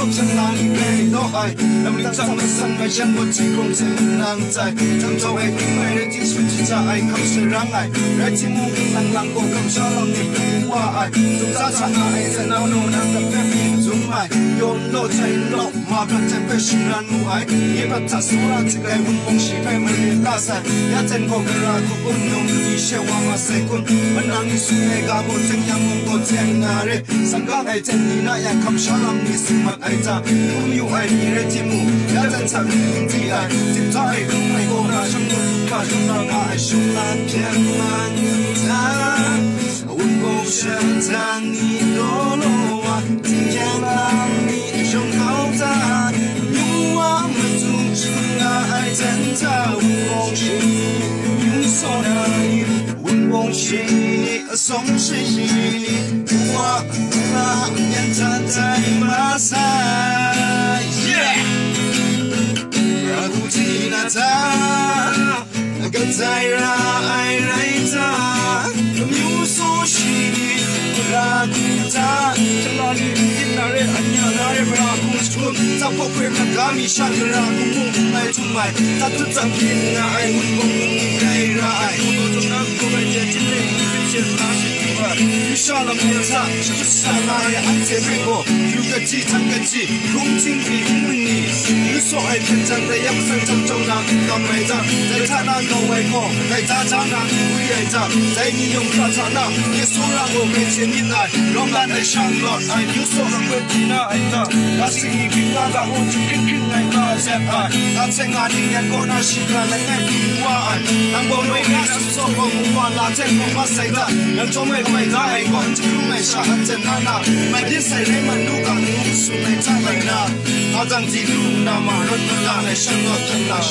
trong sân là đi về đó ai làm linh trong là sân mai chân một chỉ không thể nàng dài thằng cháu ai cũng mày để chỉ suy chỉ cha ai không sẽ răng ai để chỉ muốn lăng lăng cô không cho lòng niềm vui qua ai dùng ra chẳng ai sẽ nào nô nàng gặp phép nhìn dùng ai yôn lô chạy lọ mà bắt chạy phải sinh ra nụ ai ye bắt ta số ra chỉ cái vùng bông chỉ phải mình đi ta sai ya chân cô cái ra cô cũng nhung đi xe qua mà sẽ cũng vẫn đang đi suy nghĩ cả bộ chân yang mong cô chân ngà re sang các ai chân đi na yang không cho lòng đi sinh mặt ai ta cũng yêu ai đi re chỉ muốn ya chân sẵn đi đi ai chỉ cho ai không ai cô na trong cô mà trong lòng ai sống lan thiên man ta quân bông chân tan đi đổ lô à tình yang làm đi trong khâu ta nhưng mà dù chưa ai chân ta quân bông chỉ nhưng sau này quân bông chỉ sống chỉ qua là nhân thân tay mà sai ra tu chỉ là ta gần tay ra ai lấy ta như số chỉ ra tu ta trong lòng tin là để anh nhớ là để ra cùng chung ta có quyền là cả mi sang ra cùng cùng mai chung mai ta tự chẳng tin là ai muốn cùng đây ra ai muốn trong năm của mình chỉ để biết là you shall not be attacked, just shall I answer people. You get tea, tank and tea, room ting, me. You saw I can tell the young son of Jonah, come right up. They turn on no way home, they touch on that, we ain't up. They need young Katana, yes, so long will make you midnight. Long that I shall not, I knew so long with dinner, I thought. That's the evening, I got one to kick you like I that's saying I didn't go now, she can let me why. I'm going to make us so long, one last time for my side. And to make my die, I want to do my shot and Nana. My kids say, I'm a new gun, so they tell me now. I don't see you now, my run down, I shall not tell us.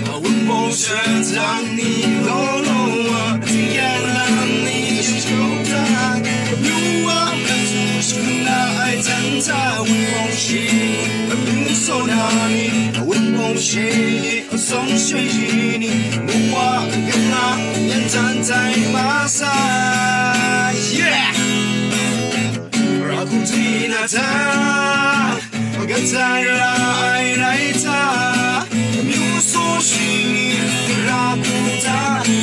I won't motion down the lower, the enemy is so dark. You are the two, I tend to won't she, but so nani, I won't she, a song she, Mua, get now, and time, my side, yeah. Rakutina, get tired, I ta, you so she, Rakuta,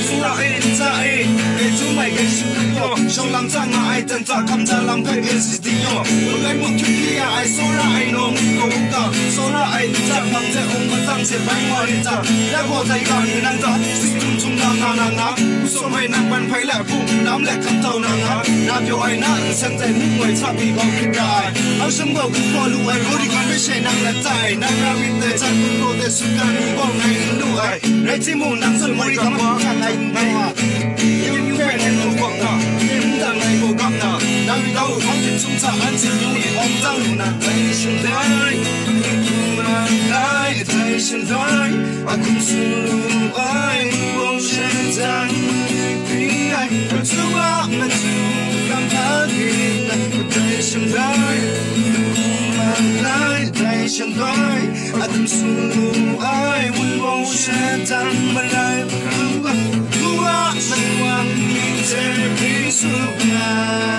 so I to my game, so long time I tend to come to Lampe is the yo. I want to hear, I saw I know, so I tap on the own tongue, say, my monitor. That was I got in and up, system to Nana, so my number and pay like boom, now let come down. Now you are not, and then move my happy about to die. I'm some more for who I already got me saying, I'm not dying. Now with the time to go, the Sudan, you won't know I. Let's moon, I'm so worried, come on, I know. You can handle what now. Đang ngày cô gặp nào, đang đi đâu không thể chúng ta ăn chỉ những điều ông ta luôn là tay chân đôi, mà tay tay chân đôi, và cùng sự ai buông chân rằng vì ai ở chỗ ba mà chú làm thà đi là tay chân đôi, mà tay chân đôi, và cùng sự ai buông chân rằng mà lại cứ mà quăng nhìn thế bị sụp ngã.